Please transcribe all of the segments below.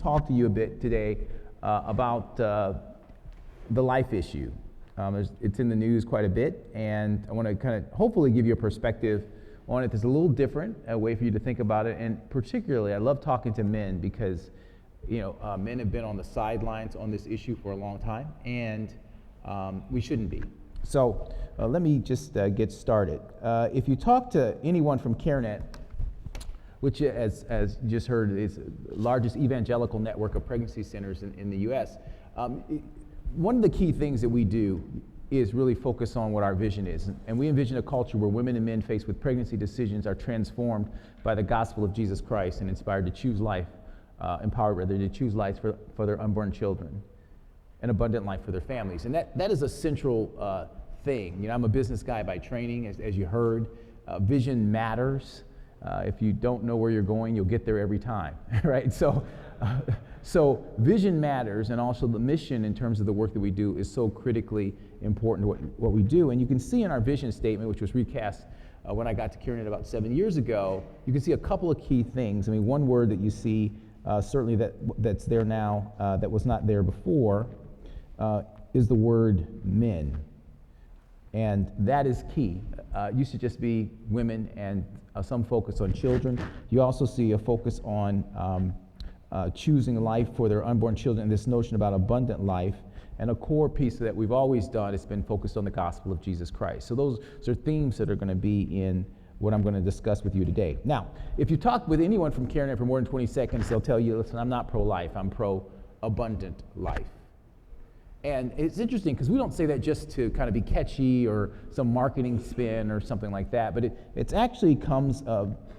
talk to you a bit today about the life issue. It's in the news quite a bit, and I want to kind of hopefully give you a perspective on it that's a little different, a way for you to think about it. And particularly, I love talking to men because, men have been on the sidelines on this issue for a long time, and we shouldn't be. So let me just get started. If you talk to anyone from CareNet, which, as you just heard, is the largest evangelical network of pregnancy centers in the U.S., one of the key things that we do is really focus on what our vision is. And we envision a culture where women and men faced with pregnancy decisions are transformed by the gospel of Jesus Christ and inspired to choose life, empowered rather to choose life for their unborn children, an abundant life for their families. And that is a central thing. I'm a business guy by training, as you heard. Vision matters. If you don't know where you're going, you'll get there every time, right? So vision matters, and also the mission in terms of the work that we do is so critically important to what we do. And you can see in our vision statement, which was recast when I got to CareNet about 7 years ago, you can see a couple of key things. One word that you see certainly that's there now that was not there before is the word men. And that is key. It used to just be women and some focus on children. You also see a focus on choosing life for their unborn children, and this notion about abundant life. And a core piece that we've always done has been focused on the gospel of Jesus Christ. So those are themes that are going to be in what I'm going to discuss with you today. Now, if you talk with anyone from CareNet for more than 20 seconds, they'll tell you, listen, I'm not pro-life, I'm pro-abundant life. And it's interesting because we don't say that just to kind of be catchy or some marketing spin or something like that, but it actually comes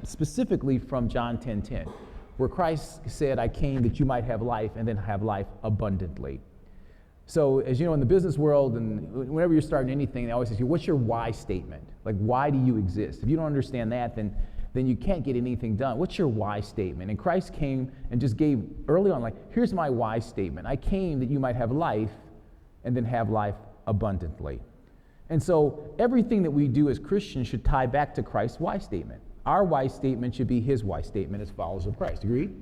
specifically from John 10:10, where Christ said, I came that you might have life and then have life abundantly. So as you know, in the business world, and whenever you're starting anything, they always ask you, what's your why statement? Like, why do you exist? If you don't understand that, then you can't get anything done. What's your why statement? And Christ came and just gave early on, here's my why statement. I came that you might have life and then have life abundantly. And so everything that we do as Christians should tie back to Christ's why statement. Our why statement should be his why statement as followers of Christ. Agreed?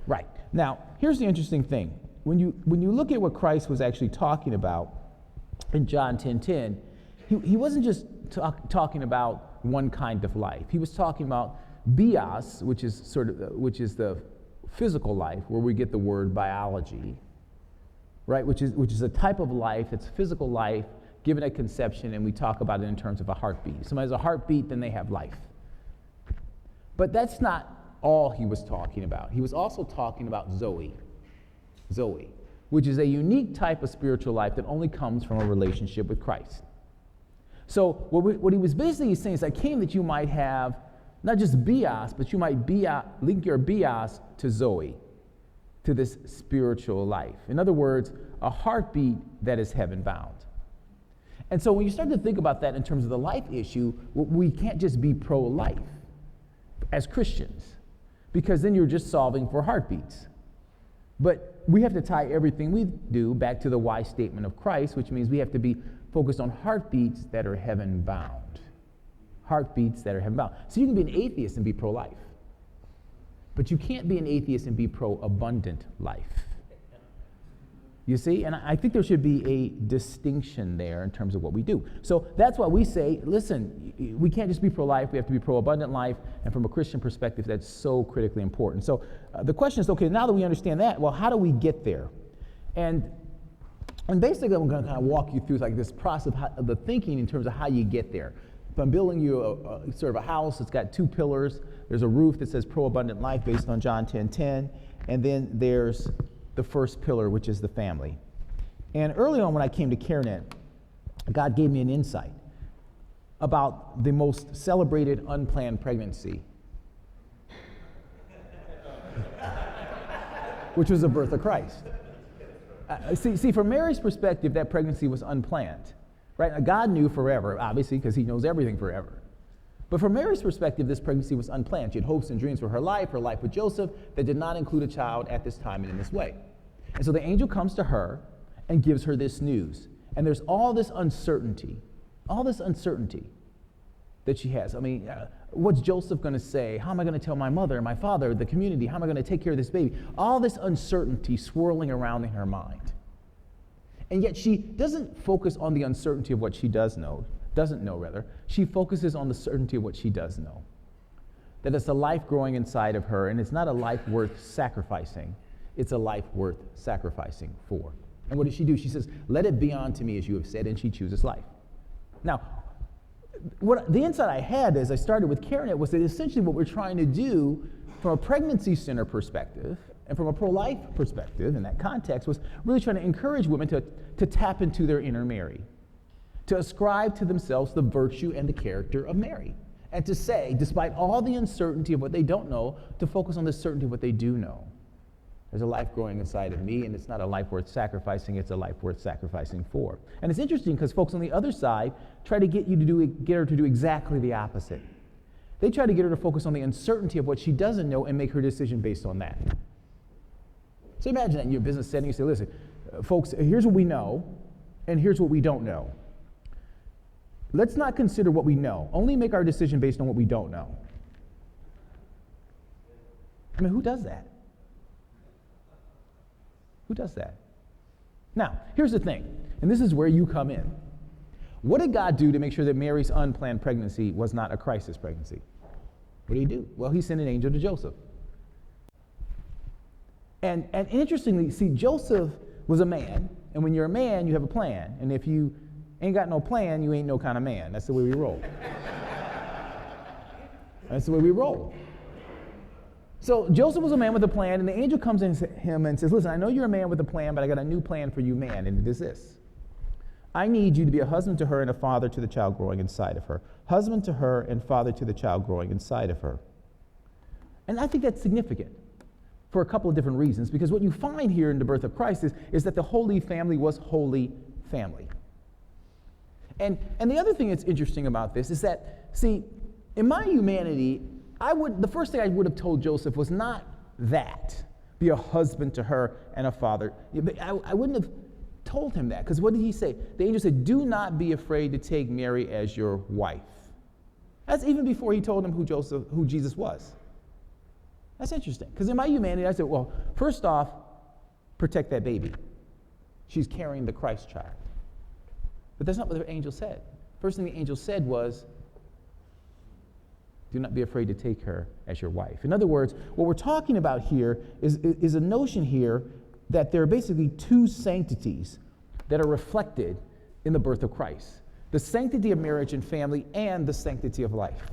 Right. Now, here's the interesting thing. When you look at what Christ was actually talking about in John 10:10, he wasn't just talking about one kind of life. He was talking about bios, which is the physical life, where we get the word biology, right? Which is a type of life that's physical life given at conception, and we talk about it in terms of a heartbeat. If somebody has a heartbeat, then they have life. But that's not all he was talking about. He was also talking about Zoe, which is a unique type of spiritual life that only comes from a relationship with Christ. So what he was basically saying is, I came that you might have not just bios, but you might link your bios to Zoe, to this spiritual life. In other words, a heartbeat that is heaven-bound. And so when you start to think about that in terms of the life issue, we can't just be pro-life as Christians, because then you're just solving for heartbeats. But we have to tie everything we do back to the why statement of Christ, which means we have to be focused on heartbeats that are heaven-bound. Heartbeats that are heaven-bound. So you can be an atheist and be pro-life, but you can't be an atheist and be pro-abundant life. You see? And I think there should be a distinction there in terms of what we do. So that's why we say, listen, we can't just be pro-life, we have to be pro-abundant life, and from a Christian perspective, that's so critically important. So the question is, okay, now that we understand that, well, how do we get there? And basically, I'm going to kind of walk you through this process of the thinking in terms of how you get there. If I'm building you a sort of a house, it's got two pillars. There's a roof that says pro-abundant life based on John 10:10, and then there's the first pillar, which is the family. And early on when I came to CareNet, God gave me an insight about the most celebrated unplanned pregnancy, which was the birth of Christ. See, from Mary's perspective, that pregnancy was unplanned, right? Now, God knew forever, obviously, because he knows everything forever. But from Mary's perspective, this pregnancy was unplanned. She had hopes and dreams for her life with Joseph, that did not include a child at this time and in this way. And so the angel comes to her and gives her this news. And there's all this uncertainty that she has. What's Joseph going to say? How am I going to tell my mother, my father, the community? How am I going to take care of this baby? All this uncertainty swirling around in her mind. And yet she doesn't focus on the uncertainty of what she doesn't know. She focuses on the certainty of what she does know. That it's a life growing inside of her, and it's not a life worth sacrificing. It's a life worth sacrificing for. And what does she do? She says, let it be unto me as you have said, and she chooses life. Now, what the insight I had as I started with Karen was that essentially what we're trying to do from a pregnancy center perspective and from a pro-life perspective in that context was really trying to encourage women to tap into their inner Mary, to ascribe to themselves the virtue and the character of Mary, and to say, despite all the uncertainty of what they don't know, to focus on the certainty of what they do know. There's a life growing inside of me, and it's not a life worth sacrificing, it's a life worth sacrificing for. And it's interesting because folks on the other side try to get her to do exactly the opposite. They try to get her to focus on the uncertainty of what she doesn't know and make her decision based on that. So imagine that in your business setting, you say, listen, folks, here's what we know, and here's what we don't know. Let's not consider what we know. Only make our decision based on what we don't know. I mean, who does that? Who does that? Now, here's the thing, and this is where you come in. What did God do to make sure that Mary's unplanned pregnancy was not a crisis pregnancy? What did he do? Well, he sent an angel to Joseph. And interestingly, see, Joseph was a man, and when you're a man, you have a plan. And if you ain't got no plan, you ain't no kind of man. That's the way we roll. That's the way we roll. So Joseph was a man with a plan, and the angel comes in to him and says, listen, I know you're a man with a plan, but I got a new plan for you, man, and it is this. I need you to be a husband to her and a father to the child growing inside of her. Husband to her and father to the child growing inside of her. And I think that's significant for a couple of different reasons, because what you find here in the birth of Christ is that the Holy Family was Holy Family. And the other thing that's interesting about this is that, see, in my humanity, the first thing I would have told Joseph was not that, be a husband to her and a father. I wouldn't have told him that, because what did he say? The angel said, do not be afraid to take Mary as your wife. That's even before he told him who Jesus was. That's interesting, because in my humanity, I said, well, first off, protect that baby. She's carrying the Christ child. But that's not what the angel said. First thing the angel said was, do not be afraid to take her as your wife. In other words, what we're talking about here is a notion here that there are basically two sanctities that are reflected in the birth of Christ. The sanctity of marriage and family and the sanctity of life.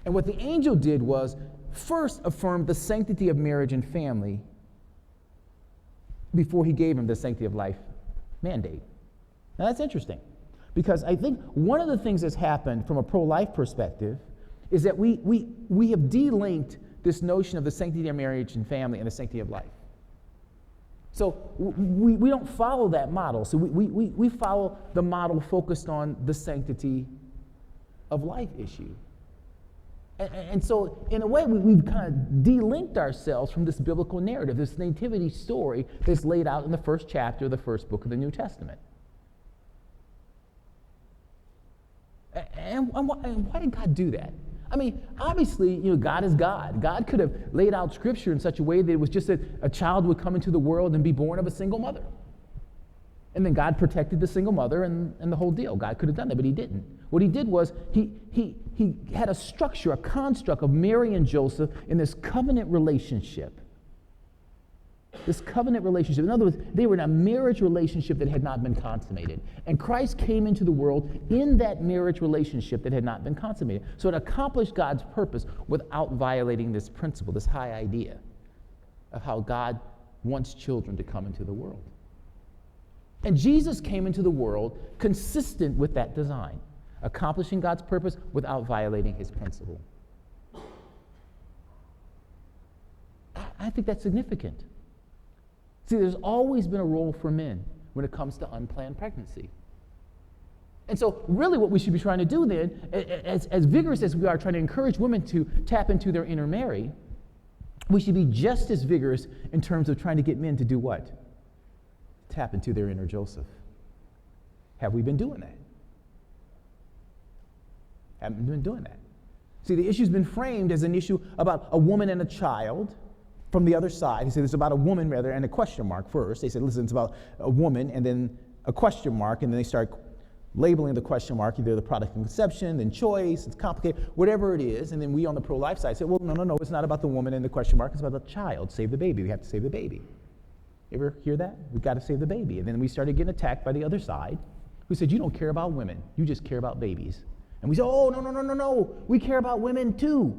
And what the angel did was first affirm the sanctity of marriage and family before he gave him the sanctity of life mandate. Now that's interesting, because I think one of the things that's happened from a pro-life perspective is that we have delinked this notion of the sanctity of marriage and family and the sanctity of life. So we don't follow that model. So we follow the model focused on the sanctity of life issue. And so in a way, we've kind of delinked ourselves from this biblical narrative, this nativity story that's laid out in the first chapter of the first book of the New Testament. And why did God do that? I mean, obviously, God is God. God could have laid out Scripture in such a way that it was just that a child would come into the world and be born of a single mother. And then God protected the single mother and the whole deal. God could have done that, but he didn't. What he did was he had a structure, a construct of Mary and Joseph in this covenant relationship. This covenant relationship. In other words, they were in a marriage relationship that had not been consummated. And Christ came into the world in that marriage relationship that had not been consummated. So it accomplished God's purpose without violating this principle, this high idea of how God wants children to come into the world. And Jesus came into the world consistent with that design, accomplishing God's purpose without violating his principle. I think that's significant. See, there's always been a role for men when it comes to unplanned pregnancy. And so really what we should be trying to do then, as vigorous as we are trying to encourage women to tap into their inner Mary, we should be just as vigorous in terms of trying to get men to do what? Tap into their inner Joseph. Have we been doing that? Haven't been doing that. See, the issue's been framed as an issue about a woman and a child from the other side. He said it's about a woman, rather, and a question mark first. They said, listen, it's about a woman, and then a question mark, and then they start labeling the question mark, either the product of conception, then choice, it's complicated, whatever it is. And then we on the pro-life side said, well, no, it's not about the woman and the question mark, it's about the child. Save the baby. We have to save the baby. You ever hear that? We've got to save the baby. And then we started getting attacked by the other side, who said, you don't care about women, you just care about babies. And we said, oh, no, we care about women too.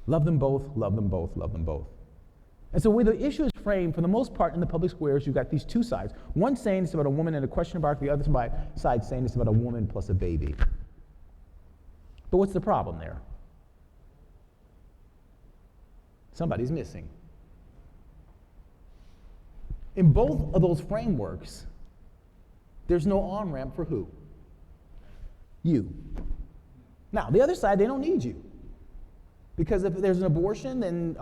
Love them both, love them both, love them both. And so where the issue is framed, for the most part in the public squares, you've got these two sides. One saying it's about a woman and a question mark, the other side saying it's about a woman plus a baby. But what's the problem there? Somebody's missing. In both of those frameworks, there's no on-ramp for who? You. Now, the other side, they don't need you. Because if there's an abortion, then,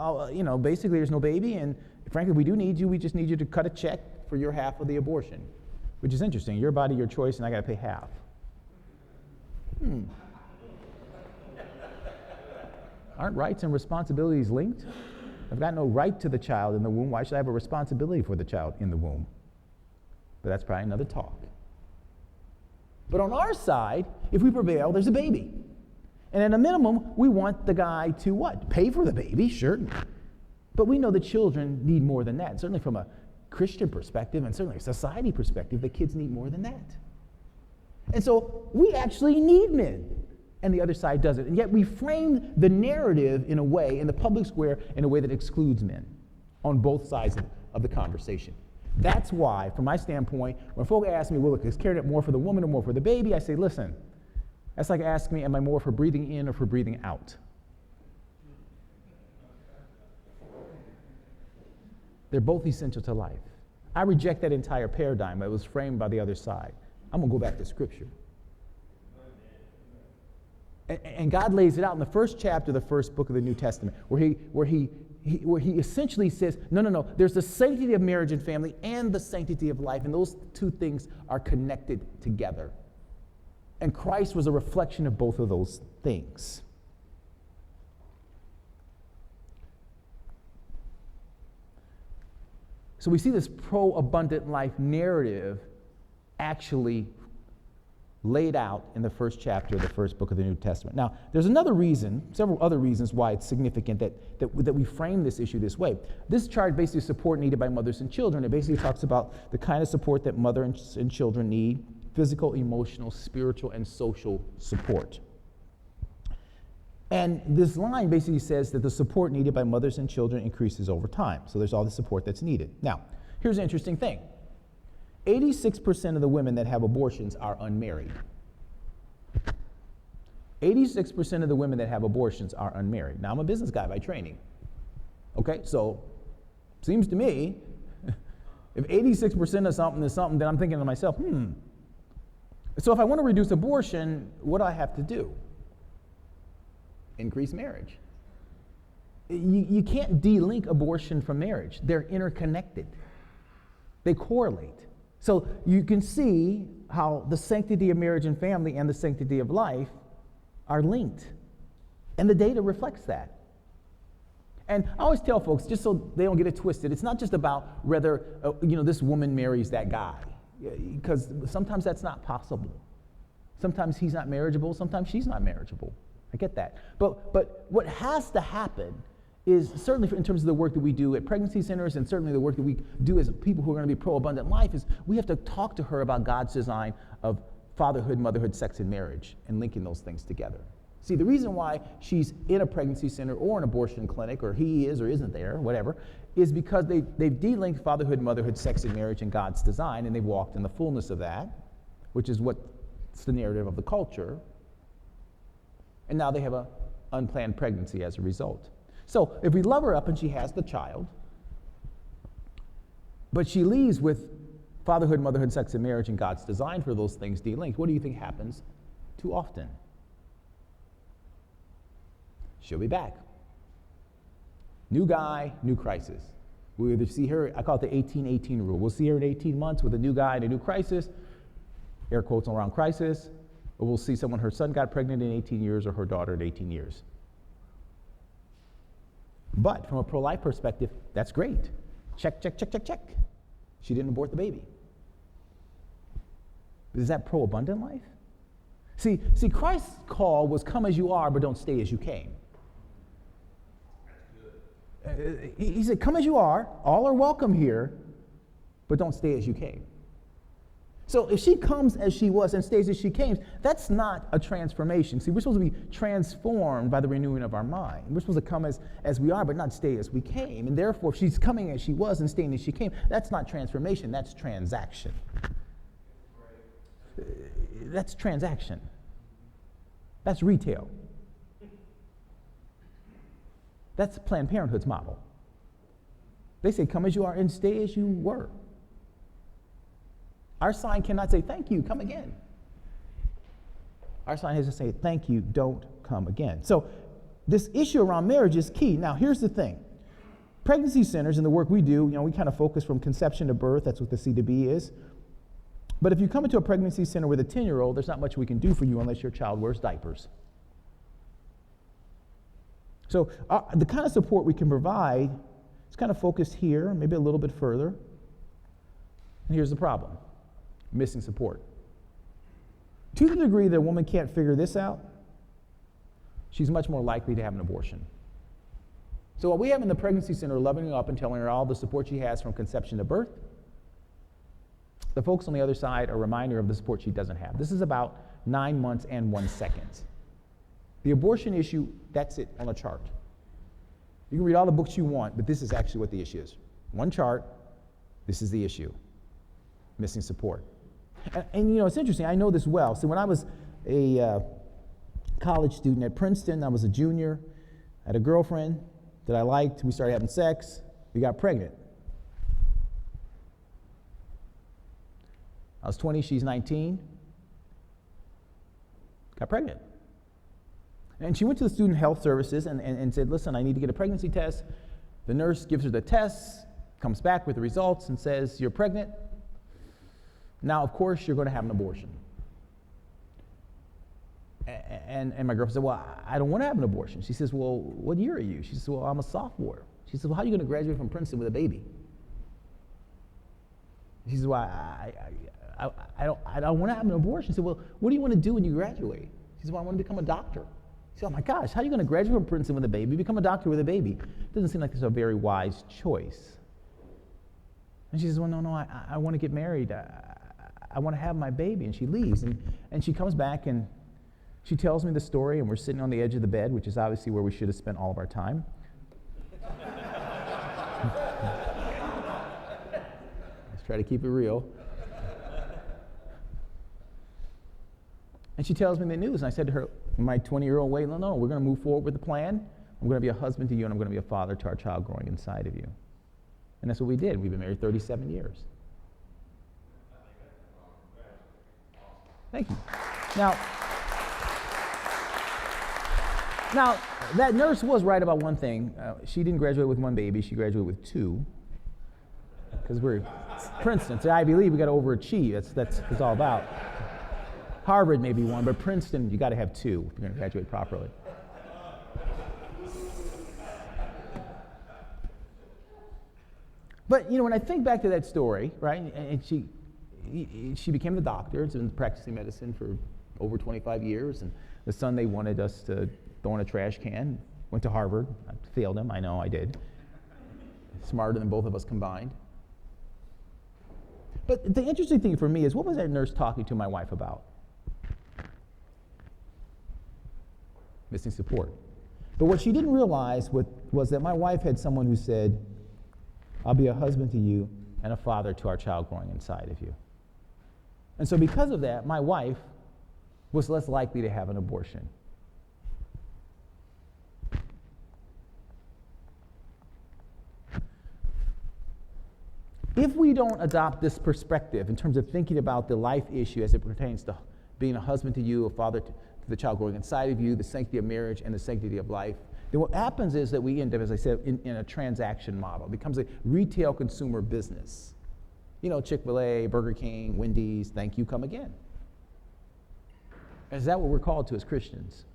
basically there's no baby, and frankly, we do need you. We just need you to cut a check for your half of the abortion, which is interesting. Your body, your choice, and I got to pay half. Aren't rights and responsibilities linked? I've got no right to the child in the womb. Why should I have a responsibility for the child in the womb? But that's probably another talk. But on our side, if we prevail, there's a baby. And at a minimum, we want the guy to what? Pay for the baby, sure. But we know the children need more than that. Certainly from a Christian perspective and certainly a society perspective, the kids need more than that. And so we actually need men. And the other side doesn't. And yet we frame the narrative in a way, in the public square, in a way that excludes men on both sides of the conversation. That's why, from my standpoint, when folk ask me, well, look, is caring more for the woman or more for the baby? I say, listen, that's like asking me, am I more for breathing in or for breathing out? They're both essential to life. I reject that entire paradigm that was framed by the other side. I'm going to go back to Scripture. And God lays it out in the first chapter of the first book of the New Testament, where he essentially says, no, there's the sanctity of marriage and family and the sanctity of life, and those two things are connected together. And Christ was a reflection of both of those things. So we see this pro-abundant life narrative actually laid out in the first chapter of the first book of the New Testament. Now, there's another reason, several other reasons why it's significant that we frame this issue this way. This chart basically support needed by mothers and children. It basically talks about the kind of support that mother and children need: physical, emotional, spiritual, and social support. And this line basically says that the support needed by mothers and children increases over time. So there's all the support that's needed. Now, here's an interesting thing. 86% of the women that have abortions are unmarried. 86% of the women that have abortions are unmarried. Now, I'm a business guy by training. Okay, so seems to me, if 86% of something is something, then I'm thinking to myself, so if I want to reduce abortion, what do I have to do? Increase marriage. You can't de-link abortion from marriage. They're interconnected. They correlate. So you can see how the sanctity of marriage and family and the sanctity of life are linked. And the data reflects that. And I always tell folks, just so they don't get it twisted, it's not just about whether this woman marries that guy, because sometimes that's not possible. Sometimes he's not marriageable, sometimes she's not marriageable. I get that. But what has to happen is, certainly in terms of the work that we do at pregnancy centers, and certainly the work that we do as people who are going to be pro-abundant life, is we have to talk to her about God's design of fatherhood, motherhood, sex, and marriage, and linking those things together. See, the reason why she's in a pregnancy center or an abortion clinic, or he is or isn't there, whatever, is because they've de-linked fatherhood, motherhood, sex, and marriage in God's design, and they've walked in the fullness of that, which is what's the narrative of the culture. And now they have an unplanned pregnancy as a result. So if we love her up and she has the child, but she leaves with fatherhood, motherhood, sex, and marriage and God's design for those things de-linked, what do you think happens too often? She'll be back. New guy, new crisis. We either see her, I call it the 18-18 rule. We'll see her in 18 months with a new guy and a new crisis, air quotes around crisis, Or we'll see someone, her son got pregnant in 18 years or her daughter at 18 years. But from a pro-life perspective, that's great. Check, check, check, check, check. She didn't abort the baby. Is that pro-abundant life? See, Christ's call was come as you are, but don't stay as you came. He said, come as you are, all are welcome here, but don't stay as you came. So if she comes as she was and stays as she came, that's not a transformation. See, we're supposed to be transformed by the renewing of our mind. We're supposed to come as we are, but not stay as we came. And therefore, if she's coming as she was and staying as she came, that's not transformation, that's transaction. That's transaction. That's retail. That's Planned Parenthood's model. They say, come as you are and stay as you were. Our sign cannot say, thank you, come again. Our sign has to say, thank you, don't come again. So this issue around marriage is key. Now, here's the thing. Pregnancy centers and the work we do, we kind of focus from conception to birth. That's what the C to B is. But if you come into a pregnancy center with a 10-year-old, there's not much we can do for you unless your child wears diapers. So the kind of support we can provide is kind of focused here, maybe a little bit further. And here's the problem. Missing support. To the degree that a woman can't figure this out, she's much more likely to have an abortion. So what we have in the pregnancy center, loving her up and telling her all the support she has from conception to birth, the folks on the other side are a reminder of the support she doesn't have. This is about 9 months and 1 second. The abortion issue, that's it on a chart. You can read all the books you want, but this is actually what the issue is. One chart, this is the issue. Missing support. And it's interesting, I know this well. So when I was a college student at Princeton, I was a junior, I had a girlfriend that I liked, we started having sex, we got pregnant. I was 20, she's 19, got pregnant. And she went to the student health services and said, listen, I need to get a pregnancy test. The nurse gives her the test, comes back with the results and says, you're pregnant. Now, of course, you're going to have an abortion. And my girlfriend said, well, I don't want to have an abortion. She says, well, what year are you? She says, well, I'm a sophomore. She says, well, how are you going to graduate from Princeton with a baby? She says, well, I don't want to have an abortion. She said, well, what do you want to do when you graduate? She said, well, I want to become a doctor. She said, oh my gosh, how are you going to graduate from Princeton with a baby, become a doctor with a baby? Doesn't seem like it's a very wise choice. And she says, well, no, I want to get married. I want to have my baby. And she leaves. And she comes back and she tells me the story, and we're sitting on the edge of the bed, which is obviously where we should have spent all of our time. Let's try to keep it real. And she tells me the news, and I said to her, in my 20-year-old way, no, we're going to move forward with the plan. I'm going to be a husband to you, and I'm going to be a father to our child growing inside of you. And that's what we did. We've been married 37 years. Thank you. Now, that nurse was right about one thing. She didn't graduate with one baby. She graduated with two. Because we're Princeton. It's Ivy League. We got to overachieve. That's what it's all about. Harvard may be one, but Princeton, you got to have two if you're going to graduate properly. But when I think back to that story, right, and she became the doctor. She's been practicing medicine for over 25 years, and the son they wanted us to throw in a trash can. Went to Harvard. I failed him. I know I did. Smarter than both of us combined. But the interesting thing for me is, what was that nurse talking to my wife about? Missing support. But what she didn't realize was that my wife had someone who said, I'll be a husband to you and a father to our child growing inside of you. And so because of that, my wife was less likely to have an abortion. If we don't adopt this perspective in terms of thinking about the life issue as it pertains to being a husband to you, a father to the child growing inside of you, the sanctity of marriage, and the sanctity of life, then what happens is that we end up, as I said, in a transaction model. It becomes a retail consumer business. Chick-fil-A, Burger King, Wendy's, thank you, come again. Is that what we're called to as Christians?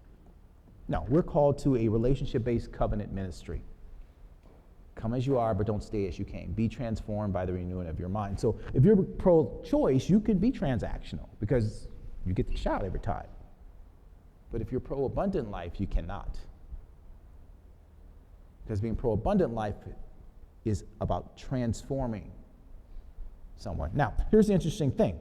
No, we're called to a relationship-based covenant ministry. Come as you are, but don't stay as you came. Be transformed by the renewing of your mind. So if you're pro-choice, you can be transactional because you get the shot every time. But if you're pro-abundant life, you cannot. Because being pro-abundant life is about transforming someone. Now, here's the interesting thing.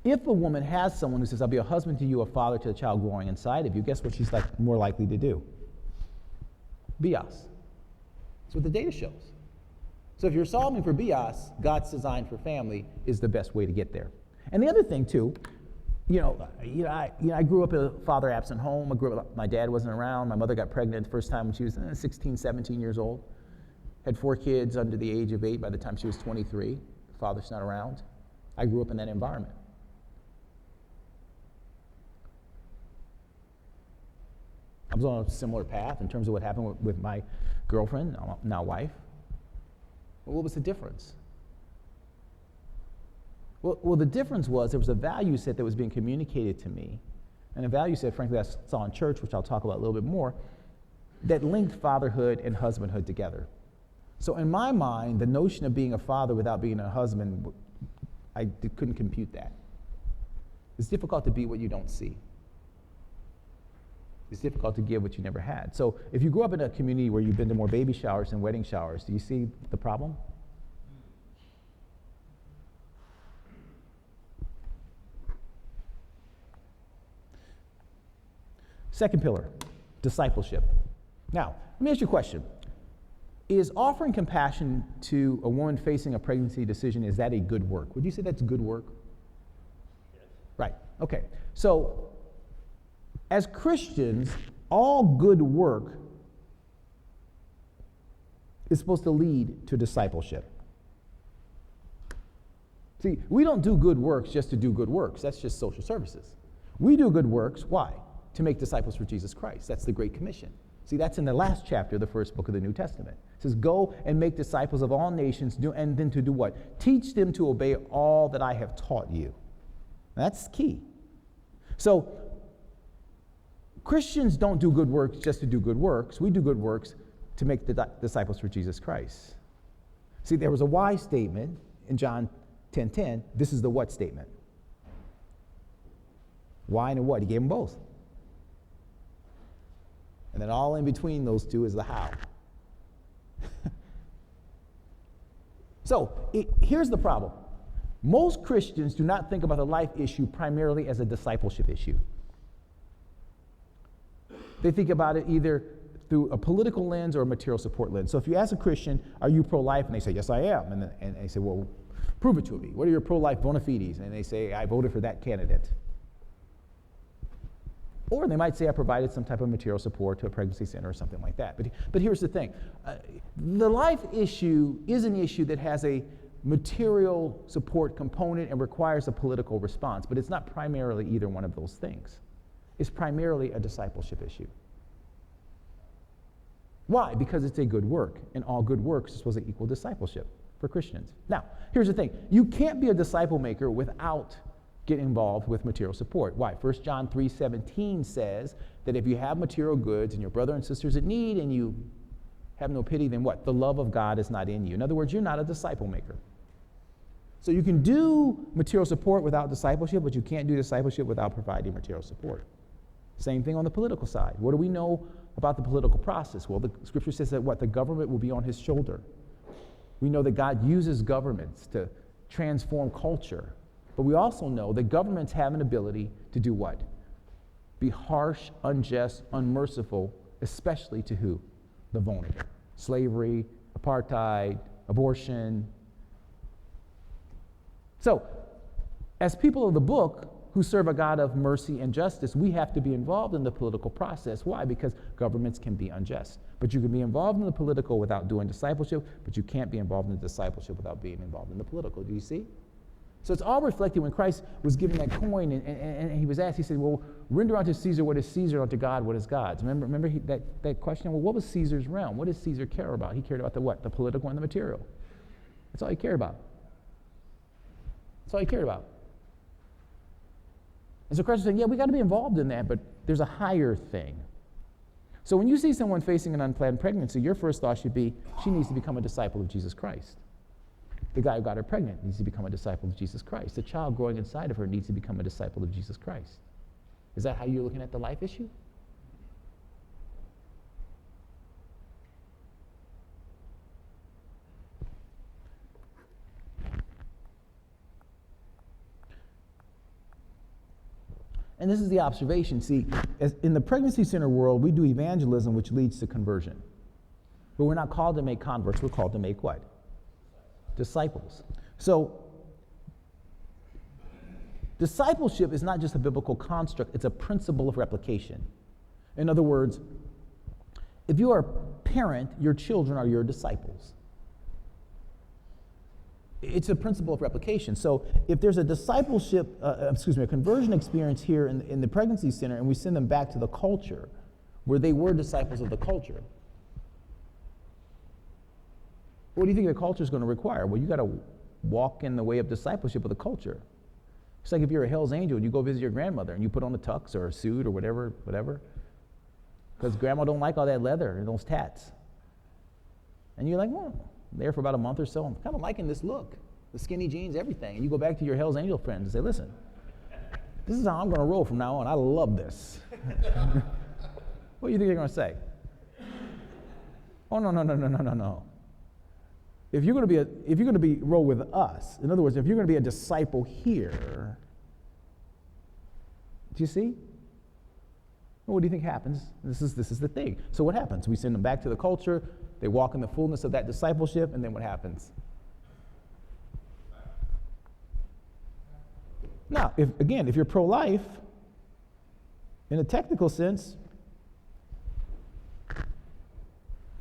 If a woman has someone who says, I'll be a husband to you, a father to the child growing inside of you, guess what she's more likely to do? Bios. That's what the data shows. So if you're solving for bios, God's design for family is the best way to get there. And the other thing, too, I grew up in a father-absent home. My dad wasn't around. My mother got pregnant the first time when she was 16, 17 years old. Had 4 kids under the age of 8 by the time she was 23. Father's not around. I grew up in that environment. I was on a similar path in terms of what happened with my girlfriend, now wife. Well, what was the difference? Well, the difference was there was a value set that was being communicated to me, and a value set, frankly, I saw in church, which I'll talk about a little bit more, that linked fatherhood and husbandhood together. So in my mind, the notion of being a father without being a husband, I couldn't compute that. It's difficult to be what you don't see. It's difficult to give what you never had. So if you grew up in a community where you've been to more baby showers than wedding showers, do you see the problem? Second pillar, discipleship. Now, let me ask you a question. Is offering compassion to a woman facing a pregnancy decision, is that a good work? Would you say that's good work? Yes. Right, okay. So, as Christians, all good work is supposed to lead to discipleship. See, we don't do good works just to do good works. That's just social services. We do good works, why? To make disciples for Jesus Christ. That's the Great Commission. See, that's in the last chapter of the first book of the New Testament. It says, go and make disciples of all nations, and then to do what? Teach them to obey all that I have taught you. That's key. So, Christians don't do good works just to do good works. We do good works to make the disciples for Jesus Christ. See, there was a why statement in John 10:10. This is the what statement. Why and what? He gave them both. And then all in between those two is the how. So, here's the problem. Most Christians do not think about the life issue primarily as a discipleship issue. They think about it either through a political lens or a material support lens. So if you ask a Christian, are you pro-life? And they say, yes, I am. And they say, well, prove it to me. What are your pro-life bona fides? And they say, I voted for that candidate. Or they might say, I provided some type of material support to a pregnancy center or something like that. But here's the thing. The life issue is an issue that has a material support component and requires a political response, but it's not primarily either one of those things. It's primarily a discipleship issue. Why? Because it's a good work, and all good works are supposed to equal discipleship for Christians. Now, here's the thing. You can't be a disciple maker without getting involved with material support. Why? 1 John 3:17 says that if you have material goods and your brother and sisters in need and you have no pity, then what? The love of God is not in you. In other words, you're not a disciple maker. So you can do material support without discipleship, but you can't do discipleship without providing material support. Same thing on the political side. What do we know about the political process? Well, the scripture says that what? The government will be on his shoulder. We know that God uses governments to transform culture. But we also know that governments have an ability to do what? Be harsh, unjust, unmerciful, especially to who? The vulnerable. Slavery, apartheid, abortion. So, as people of the book who serve a God of mercy and justice, we have to be involved in the political process. Why? Because governments can be unjust. But you can be involved in the political without doing discipleship, but you can't be involved in the discipleship without being involved in the political. Do you see? So it's all reflected when Christ was given that coin and he was asked, he said, well, render unto Caesar what is Caesar, unto God what is God's. Remember that question? Well, what was Caesar's realm? What does Caesar care about? He cared about the what? The political and the material. That's all he cared about. That's all he cared about. And so Christ is saying, yeah, we got to be involved in that, but there's a higher thing. So when you see someone facing an unplanned pregnancy, your first thought should be, she needs to become a disciple of Jesus Christ. The guy who got her pregnant needs to become a disciple of Jesus Christ. The child growing inside of her needs to become a disciple of Jesus Christ. Is that how you're looking at the life issue? And this is the observation. See, in the pregnancy center world, we do evangelism, which leads to conversion. But we're not called to make converts. We're called to make what? Disciples. So, discipleship is not just a biblical construct. It's a principle of replication. In other words, if you are a parent, your children are your disciples. It's a principle of replication. So if there's a a conversion experience here in the pregnancy center, and we send them back to the culture where they were disciples of the culture, what do you think the culture is going to require? Well, you got to walk in the way of discipleship of the culture. It's like if you're a Hell's Angel and you go visit your grandmother and you put on a tux or a suit or whatever, because grandma don't like all that leather and those tats. And you're like, well, there for about a month or so, I'm kind of liking this look, the skinny jeans, everything. And you go back to your Hell's Angel friends and say, listen, this is how I'm going to roll from now on. I love this. What do you think they're going to say? Oh, no. If you're going to roll with us, in other words, if you're going to be a disciple here, do you see? Well, what do you think happens? This is the thing. So what happens? We send them back to the culture. They walk in the fullness of that discipleship, and then what happens? Now, if you're pro-life, in a technical sense,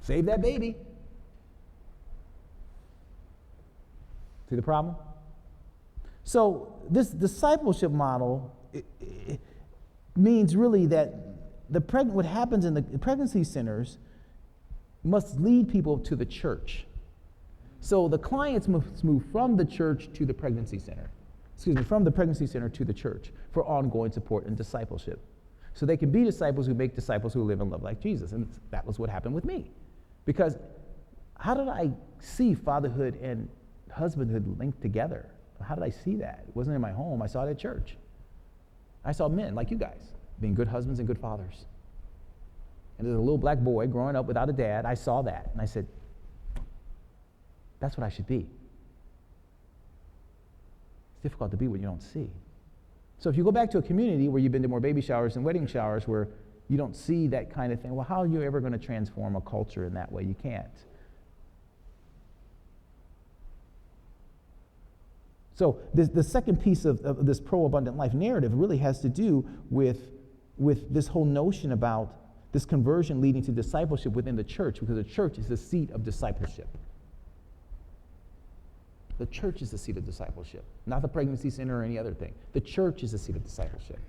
save that baby. See the problem? So this discipleship model it means really that what happens in the pregnancy centers must lead people to the church. So the clients must move from the church to the pregnancy center. From the pregnancy center to the church for ongoing support and discipleship. So they can be disciples who make disciples who live and love like Jesus. And that was what happened with me. Because how did I see fatherhood and husbandhood linked together? How did I see that? It wasn't in my home. I saw it at church. I saw men like you guys being good husbands and good fathers. And as a little black boy growing up without a dad, I saw that. And I said, that's what I should be. It's difficult to be what you don't see. So if you go back to a community where you've been to more baby showers and wedding showers where you don't see that kind of thing, well, how are you ever going to transform a culture in that way? You can't. So the second piece of this pro-abundant life narrative really has to do with this whole notion about this conversion leading to discipleship within the church, because the church is the seat of discipleship. The church is the seat of discipleship, not the pregnancy center or any other thing. The church is the seat of discipleship.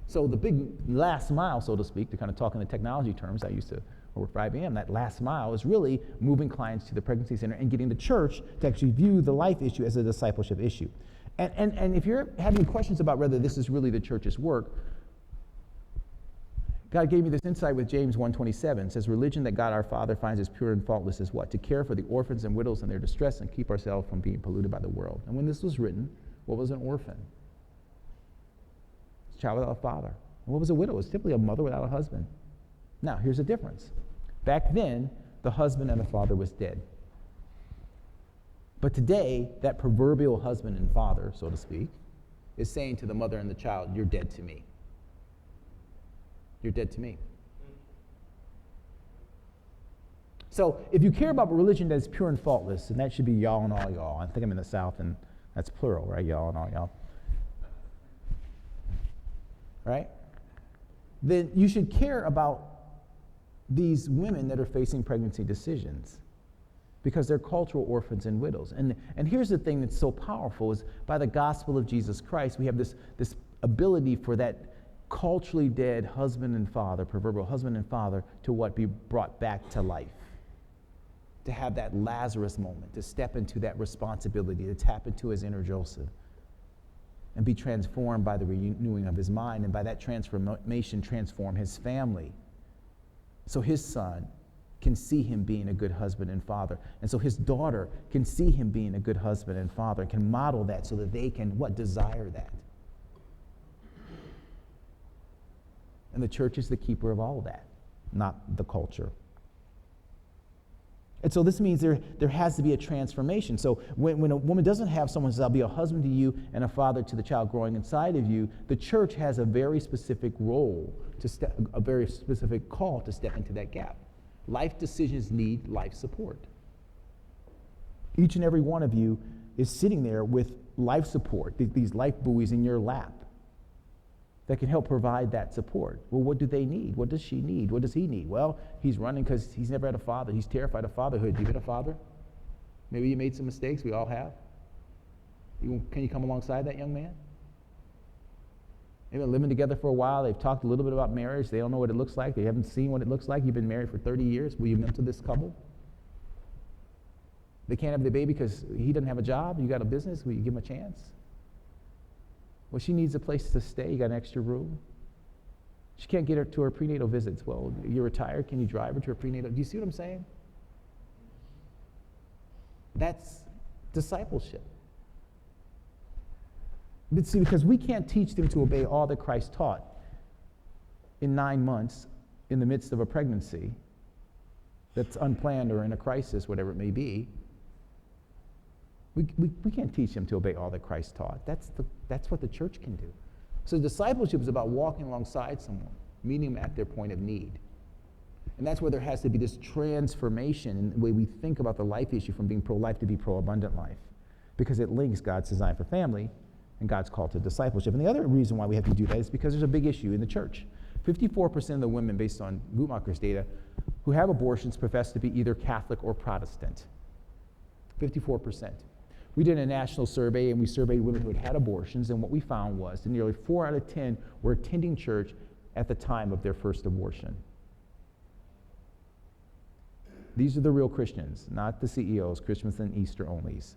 So the big last mile, so to speak, to kind of talk in the technology terms, I used to work for IBM, that last mile is really moving clients to the pregnancy center and getting the church to actually view the life issue as a discipleship issue. And if you're having questions about whether this is really the church's work, God gave me this insight with James 1:27. It says, religion that God our Father finds as pure and faultless is what? To care for the orphans and widows in their distress and keep ourselves from being polluted by the world. And when this was written, what was an orphan? It's a child without a father. And what was a widow? It was typically a mother without a husband. Now, here's the difference. Back then, the husband and the father was dead. But today, that proverbial husband and father, so to speak, is saying to the mother and the child, you're dead to me. You're dead to me. So if you care about a religion that is pure and faultless, and that should be y'all and all y'all. I think I'm in the South, and that's plural, right? Y'all and all y'all. Right? Then you should care about these women that are facing pregnancy decisions, because they're cultural orphans and widows. And here's the thing that's so powerful is by the gospel of Jesus Christ, we have this ability for that culturally dead husband and father, proverbial husband and father, to what? Be brought back to life. To have that Lazarus moment, to step into that responsibility, to tap into his inner Joseph, and be transformed by the renewing of his mind, and by that transformation transform his family. So his son can see him being a good husband and father. And so his daughter can see him being a good husband and father, and can model that so that they can, desire that. And the church is the keeper of all of that, not the culture. And so this means there has to be a transformation. So when a woman doesn't have someone who says, I'll be a husband to you and a father to the child growing inside of you, the church has a very specific role, a very specific call to step into that gap. Life decisions need life support. Each and every one of you is sitting there with life support, these life buoys in your lap that can help provide that support. Well, what do they need? What does she need? What does he need? Well, he's running because he's never had a father. He's terrified of fatherhood. Have you been a father? Maybe you made some mistakes. We all have. Can you come alongside that young man? They've been living together for a while. They've talked a little bit about marriage. They don't know what it looks like. They haven't seen what it looks like. You've been married for 30 years. Will you mentor this couple? They can't have the baby because he doesn't have a job. You got a business. Will you give him a chance? Well, she needs a place to stay. You got an extra room. She can't get her to her prenatal visits. Well, you're retired. Can you drive her to her prenatal? Do you see what I'm saying? That's discipleship. But see, because we can't teach them to obey all that Christ taught in 9 months in the midst of a pregnancy that's unplanned or in a crisis, whatever it may be. We can't teach them to obey all that Christ taught. That's what the church can do. So discipleship is about walking alongside someone, meeting them at their point of need. And that's where there has to be this transformation in the way we think about the life issue from being pro-life to be pro-abundant life, because it links God's design for family and God's call to discipleship. And the other reason why we have to do that is because there's a big issue in the church. 54% of the women, based on Guttmacher's data, who have abortions profess to be either Catholic or Protestant. 54%. We did a national survey, and we surveyed women who had had abortions, and what we found was that nearly 4 out of 10 were attending church at the time of their first abortion. These are the real Christians, not the CEOs, Christmas and Easter onlys.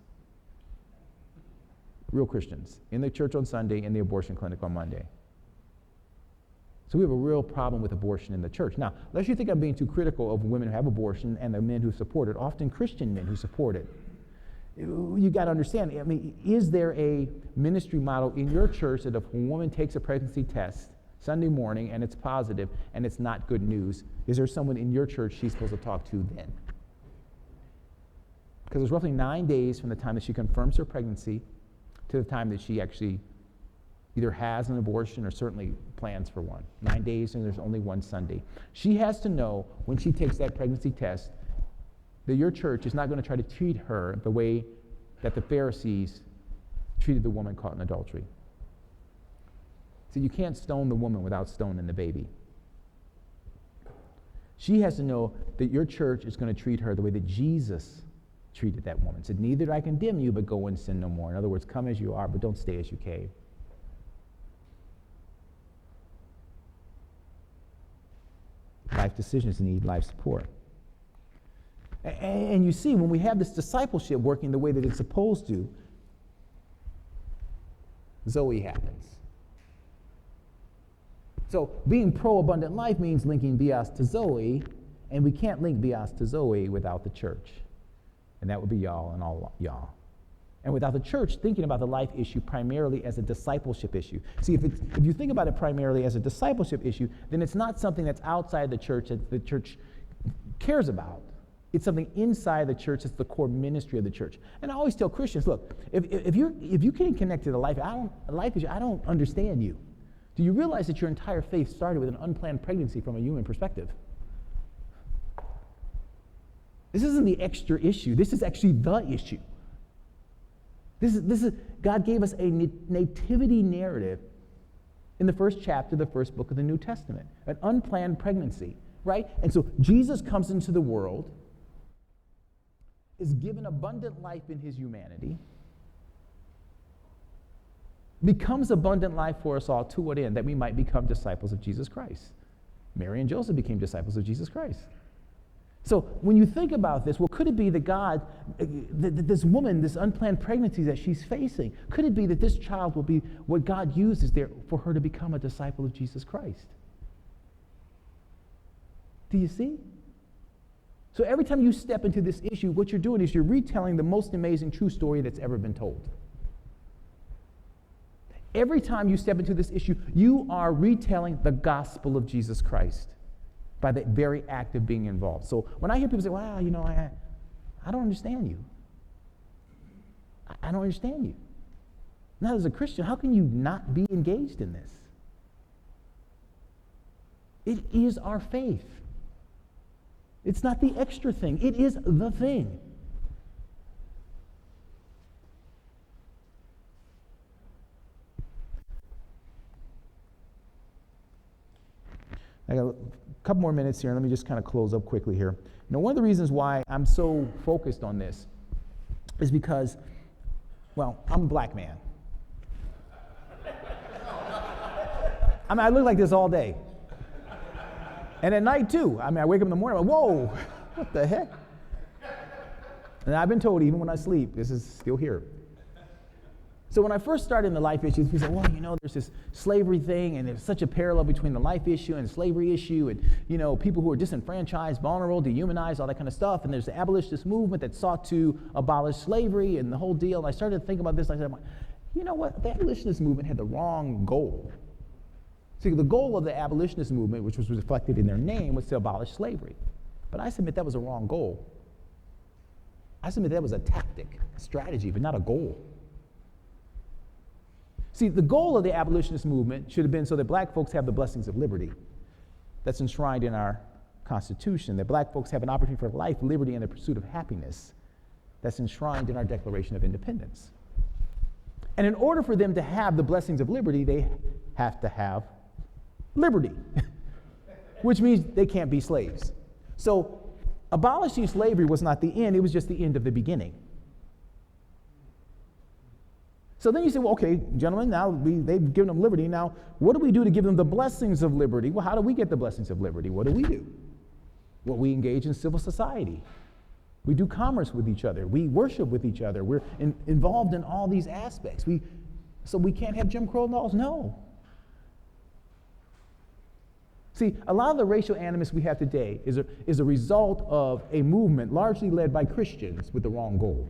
Real Christians, in the church on Sunday, in the abortion clinic on Monday. So we have a real problem with abortion in the church. Now, unless you think I'm being too critical of women who have abortion and the men who support it, often Christian men who support it, you got to understand, I mean, is there a ministry model in your church that if a woman takes a pregnancy test Sunday morning and it's positive and it's not good news, is there someone in your church she's supposed to talk to then? Because there's roughly 9 days from the time that she confirms her pregnancy to the time that she actually either has an abortion or certainly plans for one. 9 days, and there's only one Sunday. She has to know when she takes that pregnancy test that your church is not going to try to treat her the way that the Pharisees treated the woman caught in adultery. So you can't stone the woman without stoning the baby. She has to know that your church is going to treat her the way that Jesus treated that woman. Said, neither do I condemn you, but go and sin no more. In other words, come as you are, but don't stay as you came. Life decisions need life support. And you see, when we have this discipleship working the way that it's supposed to, Zoe happens. So being pro-abundant life means linking bios to Zoe, and we can't link bios to Zoe without the church. And that would be y'all and all y'all. And without the church thinking about the life issue primarily as a discipleship issue. See, if you think about it primarily as a discipleship issue, then it's not something that's outside the church that the church cares about. It's something inside the church that's the core ministry of the church. And I always tell Christians, look, if you can't connect to the life issue, I don't understand you. Do you realize that your entire faith started with an unplanned pregnancy from a human perspective? This isn't the extra issue. This is actually the issue. This is God gave us a nativity narrative in the first chapter, the first book of the New Testament, an unplanned pregnancy, right? And so Jesus comes into the world, is given abundant life in his humanity, becomes abundant life for us all, to what end? That we might become disciples of Jesus Christ. Mary and Joseph became disciples of Jesus Christ. So when you think about this, well, could it be that God, that this woman, this unplanned pregnancy that she's facing, could it be that this child will be what God uses there for her to become a disciple of Jesus Christ? Do you see? So every time you step into this issue, what you're doing is you're retelling the most amazing true story that's ever been told. Every time you step into this issue, you are retelling the gospel of Jesus Christ by the very act of being involved. So when I hear people say, wow, I don't understand you. I don't understand you. Now, as a Christian, how can you not be engaged in this? It is our faith. It's not the extra thing. It is the thing. I got a couple more minutes here. Let me just kind of close up quickly here. One of the reasons why I'm so focused on this is because, well, I'm a black man. I look like this all day. And at night, too. I wake up in the morning, I'm like, whoa, what the heck? And I've been told, even when I sleep, this is still here. So when I first started in the life issues, people said, well, there's this slavery thing, and there's such a parallel between the life issue and the slavery issue, and, people who are disenfranchised, vulnerable, dehumanized, all that kind of stuff. And there's the abolitionist movement that sought to abolish slavery and the whole deal. And I started to think about this, and I said, you know what? The abolitionist movement had the wrong goal. See, the goal of the abolitionist movement, which was reflected in their name, was to abolish slavery. But I submit that was a wrong goal. I submit that was a tactic, a strategy, but not a goal. See, the goal of the abolitionist movement should have been so that black folks have the blessings of liberty that's enshrined in our Constitution, that black folks have an opportunity for life, liberty, and the pursuit of happiness that's enshrined in our Declaration of Independence. And in order for them to have the blessings of liberty, they have to have liberty, which means they can't be slaves. So abolishing slavery was not the end, it was just the end of the beginning. So then you say, well, okay, gentlemen, now they've given them liberty. Now, what do we do to give them the blessings of liberty? Well, how do we get the blessings of liberty? What do? Well, we engage in civil society. We do commerce with each other. We worship with each other. We're involved in all these aspects. So we can't have Jim Crow laws? No. See, a lot of the racial animus we have today is a result of a movement largely led by Christians with the wrong goal.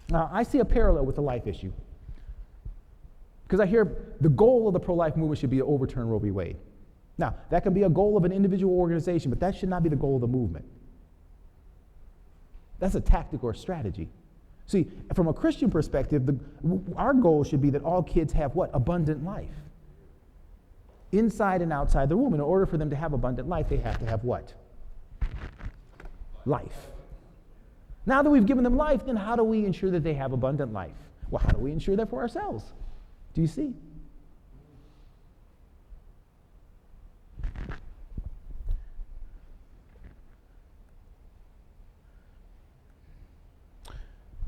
Now, I see a parallel with the life issue. Because I hear the goal of the pro-life movement should be to overturn Roe v. Wade. Now, that can be a goal of an individual organization, but that should not be the goal of the movement. That's a tactic or a strategy. See, from a Christian perspective, our goal should be that all kids have what? Abundant life. Inside and outside the womb. In order for them to have abundant life, they have to have what? Life. Now that we've given them life, then how do we ensure that they have abundant life? Well, how do we ensure that for ourselves? Do you see?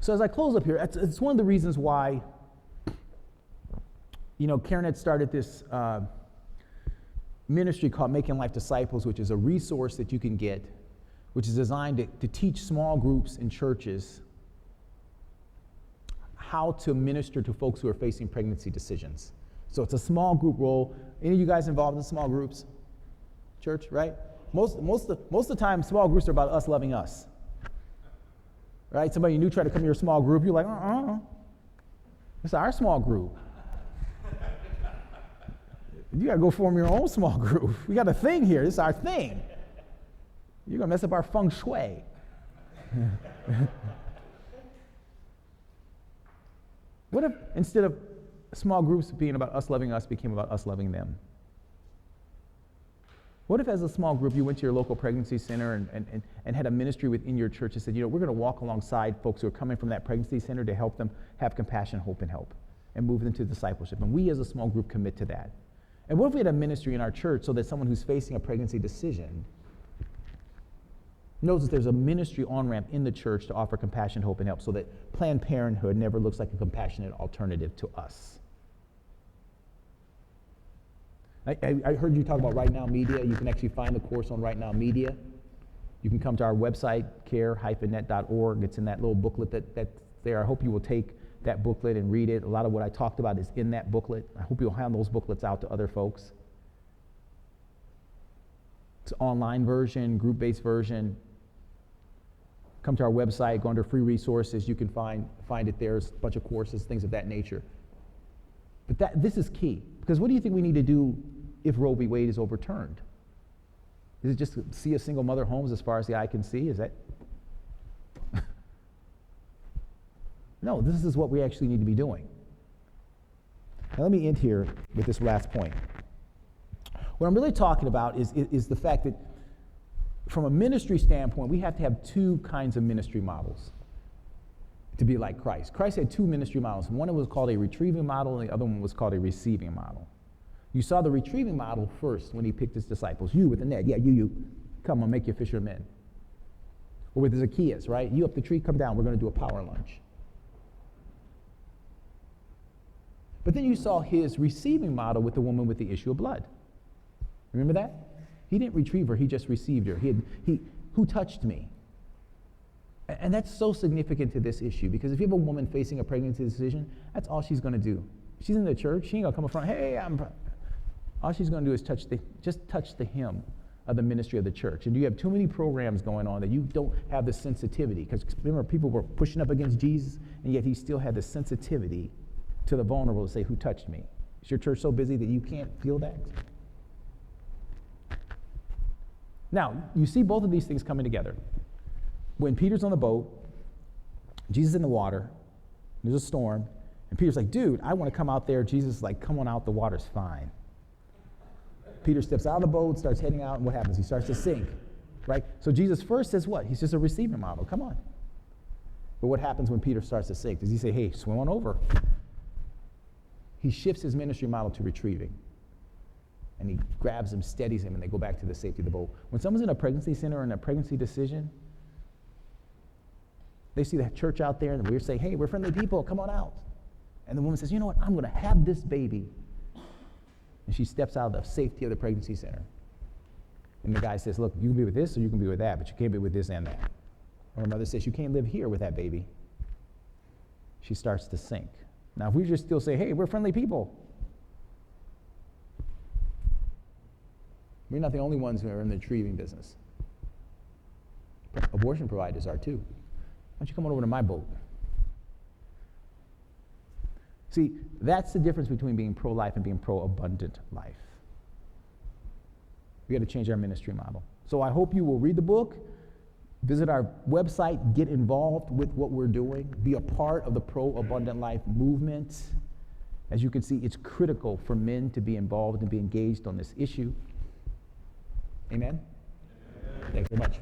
So as I close up here, it's one of the reasons why, Karen had started this ministry called Making Life Disciples, which is a resource that you can get, which is designed to teach small groups in churches how to minister to folks who are facing pregnancy decisions. So it's a small group role. Any of you guys involved in small groups? Church, right? Most of the time, small groups are about us loving us. Right? Somebody new try to come to your small group, you're like, it's our small group. You got to go form your own small group. We got a thing here. This is our thing. You're going to mess up our feng shui. What if instead of small groups being about us loving us, became about us loving them? What if as a small group you went to your local pregnancy center and had a ministry within your church that said, we're going to walk alongside folks who are coming from that pregnancy center to help them have compassion, hope, and help, and move them to discipleship. And we as a small group commit to that. And what if we had a ministry in our church so that someone who's facing a pregnancy decision knows that there's a ministry on-ramp in the church to offer compassion, hope, and help, so that Planned Parenthood never looks like a compassionate alternative to us. I heard you talk about Right Now Media. You can actually find the course on Right Now Media. You can come to our website, care-net.org. It's in that little booklet that's there. I hope you will take that booklet and read it. A lot of what I talked about is in that booklet. I hope you'll hand those booklets out to other folks. It's an online version, group-based version. Come to our website, go under free resources. You can find it there. There's a bunch of courses, things of that nature. But this is key, because what do you think we need to do if Roe v. Wade is overturned? Is it just see a single mother homes as far as the eye can see? Is that? No, this is what we actually need to be doing. Now let me end here with this last point. What I'm really talking about is the fact that from a ministry standpoint, we have to have two kinds of ministry models to be like Christ. Christ had two ministry models. One was called a retrieving model, and the other one was called a receiving model. You saw the retrieving model first when he picked his disciples. You with the net. Yeah, you. Come on, make you fisher of men. Or with Zacchaeus, right? You up the tree, come down. We're going to do a power lunch. But then you saw his receiving model with the woman with the issue of blood. Remember that? He didn't retrieve her, he just received her. Who touched me? And that's so significant to this issue, because if you have a woman facing a pregnancy decision, that's all she's going to do. She's in the church, she ain't going to come up front, hey, all she's going to do is just touch the hem of the ministry of the church. And you have too many programs going on that you don't have the sensitivity, because remember, people were pushing up against Jesus, and yet he still had the sensitivity to the vulnerable to say, who touched me? Is your church so busy that you can't feel that? Now, you see both of these things coming together. When Peter's on the boat, Jesus is in the water, there's a storm, and Peter's like, dude, I want to come out there. Jesus is like, come on out, the water's fine. Peter steps out of the boat, starts heading out, and what happens? He starts to sink, right? So Jesus first says what? He's just a receiving model, come on. But what happens when Peter starts to sink? Does he say, hey, swim on over? He shifts his ministry model to retrieving. And he grabs him, steadies him, and they go back to the safety of the boat. When someone's in a pregnancy center or in a pregnancy decision, they see the church out there, and we're saying, hey, we're friendly people, come on out. And the woman says, you know what, I'm going to have this baby. And she steps out of the safety of the pregnancy center. And the guy says, look, you can be with this or you can be with that, but you can't be with this and that. Or her mother says, you can't live here with that baby. She starts to sink. Now, if we just still say, hey, we're friendly people, we're not the only ones who are in the retrieving business. Abortion providers are too. Why don't you come on over to my boat? See, that's the difference between being pro-life and being pro-abundant life. We got to change our ministry model. So I hope you will read the book, visit our website, get involved with what we're doing, be a part of the pro-abundant life movement. As you can see, it's critical for men to be involved and be engaged on this issue. Amen? Amen. Thanks very much.